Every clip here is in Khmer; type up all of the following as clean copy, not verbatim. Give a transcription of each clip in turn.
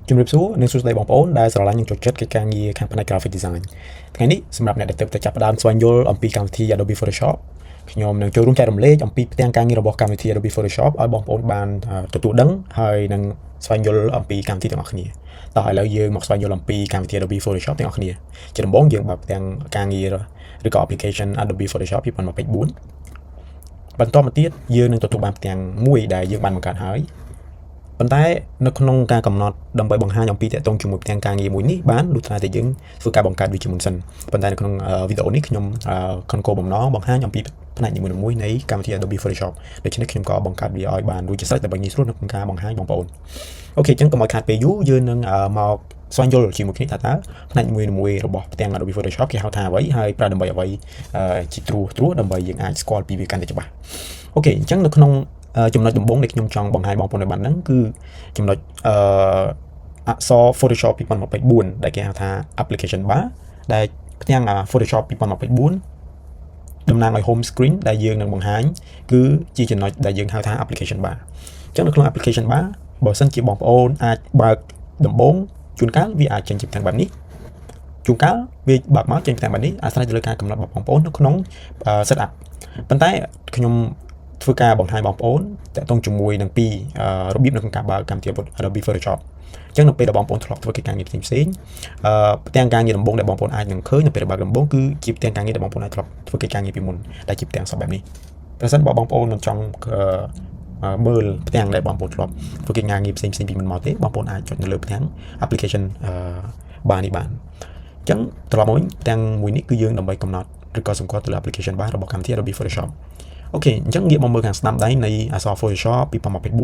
ជំរាបសួរនិងសួស្តីបងប្អូនដែលស្រឡាញ់និងចូលចិត្តកិច្ចការងារខាងផ្នែក Graphic Design ថ្ងៃនេះសម្រាប់អ្នកដែលទើបតែចាប់ផ្ដើមស្វែងយល់អំពីកម្មវិធី Adobe Photoshop ខ្ញុំនឹងចូលរួមចែករំលែកអំពីផ្ទាំងការងាររបស់កម្មវិធី Adobe Photoshop ឲ្យបងប្អូនបានទទួលដឹងហើយនឹងស្វែងយល់អំពីកម្មវិធីទាំងអស់គ្នាតោះឥឡូវយើងមកស្វែងយល់អំពីកម្មវិធី Adobe Photoshop ទាំងអស់គ្នាជាដំបូងយើងបើកផ្ទាំងការងារឬក៏ application Adobe Photoshop 2024បន្ទាប់មកទៀតយើងនឹងទទួលបានផ្ទាំងមួយដែលយើងបានបង្កើតហើយប៉ុន្តែនៅក្នុងការកំណត់ដើម្បីបង្ហាញអំពីតកតងជាមួយផ្ទាំងការងារមួយនេះបានលុះត្រាតែយើងធ្វើការបង្កើតវាជាមុនសិនប៉ុន្តែនៅក្នុងវីដេអូនេះខ្ញុំខំគោលបំណងបង្ហាញអំពីផ្នែកនីមួយៗនៃកម្មវិធី Adobe Photoshop ដូច្នេះខ្ញុំក៏បង្កើតវាឲ្យបានរួចជាស្រេចដើម្បីងាយស្រួលនៅក្នុងការបង្ហាញបងប្អូនអូខេអញ្ចឹងកុំឲ្យខាតពេលយូរយើងនឹងមកស្វែងយល់ជាមួយគ្នាតើផ្នែកមួយៗរបស់ផ្ទាំង Adobe Photoshop គេហៅថាអ្វីហើយប្រើដើម្បីអ្វីជាត្រួសដើម្បីយើងអាចស្គាល់ពីវាកាន់តែច្បាស់អូខេអញ្ចឹងនៅក្នុងចំណុចដំបូងដែលខ្ញុំចង់បង្ហាញបងប្អូនឲ្យបានហ្នឹងគឺចំណុចអក្សរ Photoshop 2024ដែលគេហៅថា application bar ដែលផ្ទាំង Photoshop 2024តំណាងឲ្យ home screen ដែលយើងនឹងបង្ហាញគឺជាចំណុចដែលយើងហៅថា application bar អញ្ចឹងនៅក្នុង application bar បើសិនជាបងប្អូនអាចបើកដំបូងជួនកាលវាអាចចេញជាផ្ទាំងបែបនេះជួនកាលវាបើកមកចេញផ្ទាំងបែបនេះអាស្រ័យទៅលើការកំណត់របស់បងប្អូននៅក្នុង setup ប៉ុន្តែខ្ញុំធ្វើការបង្ហាញបងប្អូនតកតងជាមួយនឹងពីរបៀបនៅក្នុងការបើកកម្មវិធី Adobe Photoshop អញ្ចឹងនៅពេលដែលបងប្អូនធ្លាប់ធ្វើកិច្ចការងារផ្សេងៗផ្ទាំងការងារដំបូងដែលបងប្អូនអាចនឹងឃើញនៅពេលបើកដំបូងគឺជាផ្ទាំងការងារដែលបងប្អូនអាចធ្លាប់ធ្វើកិច្ចការងារពីមុនដែលជាផ្ទាំងសបែបនេះប្រសិនបើបងប្អូនមិនចង់មើលផ្ទាំងដែលបងប្អូនធ្លាប់ធ្វើកិច្ចការងារផ្សេងៗពីមុនមកទេបងប្អូនអាចចុចនៅលើផ្ទាំង application bar នេះបានអញ្ចឹងត្រឡប់មកវិញផ្ទាំងមួយនេះគឺយើងដើម្បីកំណត់ឬក៏សម្គាល់ទៅលើ application bar របស់កម្មវិធី Adobe Photoshopអូខេអញ្ចឹងងាកមកមើលខាងស្ដាំដៃនៃអក្សរ Photoshop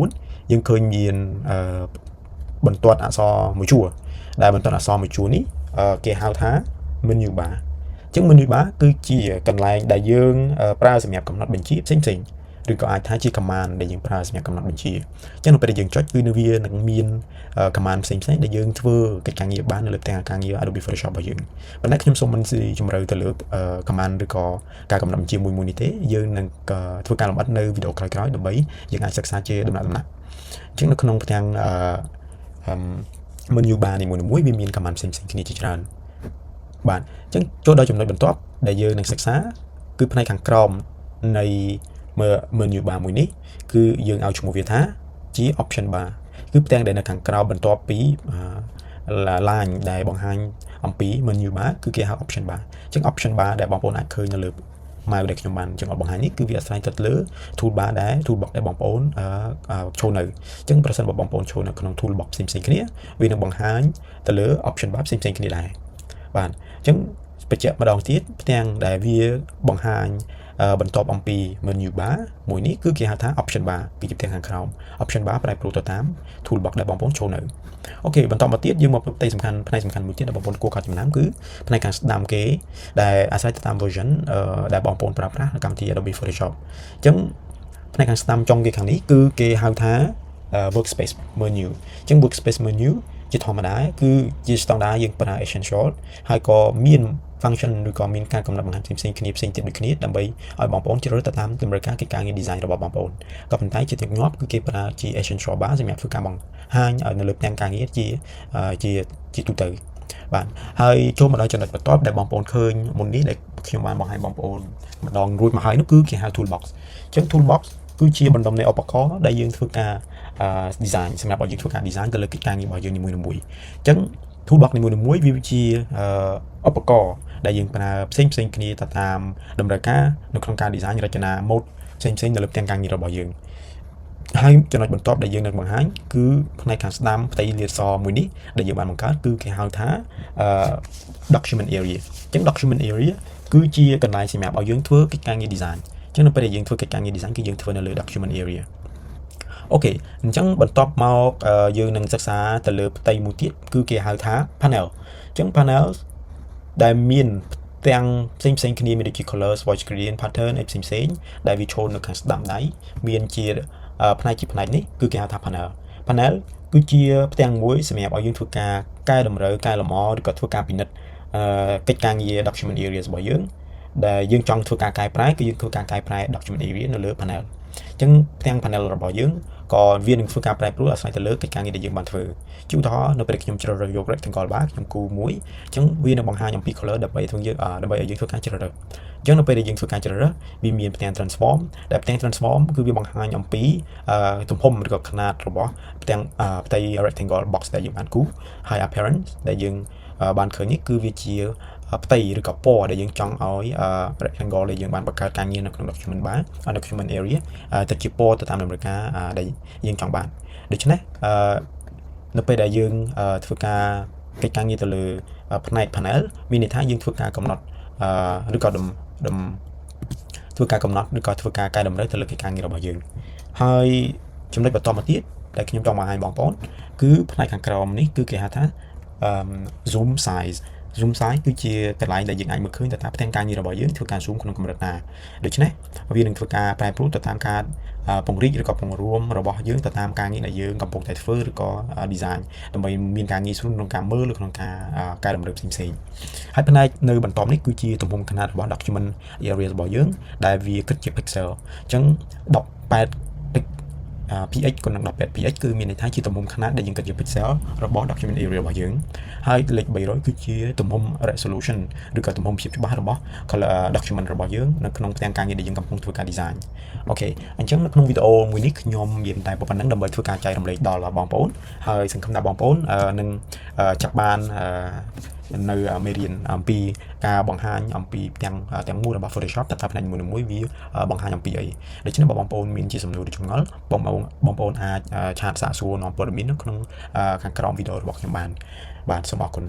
2024យើងឃើញមានបន្ទាត់អក្សរមួយជួរដែលបន្ទាត់អក្សរមួយជួរនេះគេហៅថា menu bar អញ្ចឹង menu bar គឺជាកន្លែងដែលយើងប្រើសម្រាប់កំណត់បញ្ជាផ្សេងៗឬក៏អាចថាជា command ដែលយើងប្រើសម្រាប់កំណត់បញ្ជាអញ្ចឹងនៅពេលដែលយើងចុចគឺនៅវានឹងមាន command ផ្សេងៗដែលយើងធ្វើកិច្ចការងារបាននៅលើផ្ទាំងការងារ Adobe Photoshop របស់យើងប៉ុន្តែខ្ញុំសូមមិនស៊ីជម្រៅទៅលើ command ឬក៏ការកំណត់បញ្ជាមួយនេះទេយើងនឹងធ្វើការលម្អិតនៅវីដេអូក្រោយៗដើម្បីយើងអាចសិក្សាជាដំណាក់ៗអញ្ចឹងនៅក្នុងផ្ទាំងmenu bar នីមួយៗវាមាន command ផ្សេងៗគ្នាជាច្រើនបាទអញ្ចឹងចូលដល់ចំណុចបន្ទាប់ដែលយើងនឹងសិក្សាគឺផ្នែកខាងក្រោមនៃmenu bar មួយនេះគឺយើងឲ្យឈ្មោះវាថាជា option bar គឺផ្ទាំងដែលនៅខាងក្រោមបន្ទាប់ពីline ដែលបង្ហាញអំពី menu bar គឺគេហៅ option bar អញ្ចឹង option bar ដែលបងប្អូនអាចឃើញនៅលើម៉ៅដែលខ្ញុំបានចង់បង្ហាញនេះគឺវាអាស្រ័យទៅលើ toolbar ដែល toolbox ដែលបងប្អូនចូលនៅអញ្ចឹងប្រសិនបើបងប្អូនចូលនៅក្នុង toolbox ផ្សេងៗគ្នាវានឹងបង្ហាញទៅលើ option bar ផ្សេងៗគ្នាដែរបាទអញ្ចឹងបញ្ជាក់ម្ដងទៀតផ្ទាំងដែលវាបង្ហាញបន្ទាប់អំពី menu bar មួយនេះគឺគេហៅថា option bar គឺជាផ្ទាំងខាងក្រោម option bar ប្រែប្រួលទៅតាម toolbox ដែលបងប្អូនចូលនៅអូខេបន្តមកទៀតយើងមកផ្នែកសំខាន់មួយទៀតដែលបងប្អូនគួរកត់ចំណាំគឺផ្នែកខាងស្ដាំគេដែលអាស្រ័យទៅតាម version ដែលបងប្អូនប្រើប្រាស់នៅកម្មវិធី Adobe Photoshop អញ្ចឹងផ្នែកខាងស្ដាំចុងគេខាងនេះគឺគេហៅថា workspace menu អញ្ចឹង workspace menu ជាធម្មតាគឺជា standard យើងប្រើ essential ហើយក៏មាន function ឬក៏មានការកំណត់បង្ហាញផ្សេងទៀតដូចគ្នាដើម្បីឲ្យបងប្អូនជ្រើសរើសទៅតាមតម្រូវការកិច្ចការងារ design របស់បងប្អូនក៏ប៉ុន្តែជាទីញាប់គឺគេប្រើជា essential bar សម្រាប់ធ្វើការបង្ហាញឲ្យនៅលើផ្ទាំងការងារជាទូទៅបាទហើយចូលមកដល់ចំណុចបន្ទាប់ដែលបងប្អូនឃើញមុននេះដែលខ្ញុំបានបង្ហាញបងប្អូនម្ដងរួចមកហើយនោះគឺគេហៅ toolbox អញ្ចឹង toolbox គឺជាបណ្ដុំនៃឧបករណ៍ដែលយើងធ្វើការ design សម្រាប់ឲ្យយើងធ្វើការ design ទៅលើកិច្ចការងាររបស់យើងនីមួយៗអញ្ចឹង toolbox នីមួយៗវាជាឧបករណ៍ដែលយើងប្រើផ្សេងគ្នាទៅតាមតម្រូវការនៅក្នុងការ design រចនា mode ផ្សេងនៅលើផ្ទាំងការងាររបស់យើងហើយចំណុចបន្ទាប់ដែលយើងនឹងបង្ហាញគឺផ្នែកខាងស្ដាំផ្ទៃលាតសមួយនេះដែលយើងបានបង្កើតគឺគេហៅថា document area អញ្ចឹង document area គឺជាកន្លែងសម្រាប់ឲ្យយើងធ្វើកិច្ចការងារ design អញ្ចឹងនៅពេលដែលយើងធ្វើកិច្ចការងារ design គឺយើងធ្វើនៅលើ document area អូខេអញ្ចឹងបន្ទាប់មកយើងនឹងសិក្សាទៅលើផ្ទៃមួយទៀតគឺគេហៅថា panel អញ្ចឹង panel ដែលមានទាំងផ្សេងគ្នាមានដូចជា color swatch gradient pattern ឯផ្សេងដែលវាចូលនៅខាងស្ដាំដៃមានជាផ្នែកនេះគឺគេហៅថា panel គឺជាផ្ទាំងមួយសម្រាប់ឲ្យយើងធ្វើការកែតម្រូវកែលម្អឬក៏ធ្វើការពិនិត្យកិច្ចការងារ document areas របស់យើងដែលយើងចង់ធ្វើការកែប្រែគឺយើងធ្វើការកែប្រែ document area នៅលើ panel ចឹងទាំង panel របស់យើងក៏វានឹងធ្វើការប្រែប្រួលអាស្រ័យទៅលើកិច្ចការងារដែលយើងបានធ្វើជាឧទាហរណ៍នៅពេលខ្ញុំជ្រើសរើសយក rectangle bar ខ្ញុំគូមួយចឹងវានឹងបង្ហាញអំពី color ដើម្បីឲ្យយើងធ្វើការជ្រើសរើសចឹងនៅពេលដែលយើងធ្វើការជ្រើសរើសវាមានផ្ទាំង transform ដែលផ្ទាំង transform គឺវាបង្ហាញអំពីទំហំឬក៏ຂະຫນាតរបស់ផ្ទាំងផ្ទៃ rectangle box ដែលយើងបានគូហើយ appearance ដែលយើងបានឃើញនេះគឺវាជាផ្ទៃឬក៏ពណ៌ដែលយើងចង់ឲ្យ rectangle ដែលយើងបានបង្កើតការងារនៅក្នុង document bar document area ទៅជាពណ៌ទៅតាមតម្រូវការដែលយើងចង់បានដូច្នេះនៅពេលដែលយើងធ្វើការកិច្ចការងារទៅលើផ្នែក panel មានន័យថាយើងធ្វើការកំណត់ឬក៏ធ្វើការកំណត់ឬក៏ធ្វើការកែតម្រូវទៅលើកិច្ចការងាររបស់យើងហើយចំណុចបន្តមកទៀតដែលខ្ញុំចង់បង្ហាញបងប្អូនគឺផ្នែកខាងក្រោមនេះគឺគេហៅថា zoom size គឺជាកន្លែងដែលយើងអាចមើលឃើញទៅតាមផ្ទាំងការងាររបស់យើងធ្វើការ zoom ក្នុងកម្រិតណាដូច្នេះវានឹងធ្វើការប្រែប្រួលទៅតាមការពង្រីកឬក៏ពង្រួមរបស់យើងទៅតាមការងារដែលយើងកំពុងតែធ្វើឬក៏ design ដើម្បីមានការងាយស្រួលក្នុងការមើលឬក្នុងការកែតម្រូវផ្សេងៗហើយផ្នែកនៅបន្ទាប់នេះគឺជាទំហំຂະຫນាតរបស់ document area របស់យើងដែលវាគិតជា pixel អញ្ចឹង18px គុណនឹង 18px គឺមានន័យថាជាទំហំຂະຫນាតដែលយើងគិតជា pixel របស់ document area របស់យើងហើយលេខ300គឺជាទំហំ resolution ឬក៏ទំហំភាពច្បាស់របស់ document របស់យើងនៅក្នុងផ្ទាំងការងារដែលយើងកំពុងធ្វើការ design អូខេអញ្ចឹងនៅក្នុងវីដេអូមួយនេះខ្ញុំនិយាយតែប៉ុណ្្នឹងដើម្បីធ្វើការចែករំលែកដល់បងប្អូនហើយសង្ឃឹមថាបងប្អូននឹងចាប់បាននៅមេរៀនអំពីការបង្ហាញអំពីទាំងមូលរបស់ Photoshop តើផ្នែកមួយវាបង្ហាញអំពីអីដូច្នេះបើបងប្អូនមានជាសំណួរឬចម្ងល់បងប្អូនអាចឆាតសាកសួរនាំព័ត៌មាននៅក្នុងខាងក្រោមវីដេអូរបស់ខ្ញុំបានសូមអរគុណ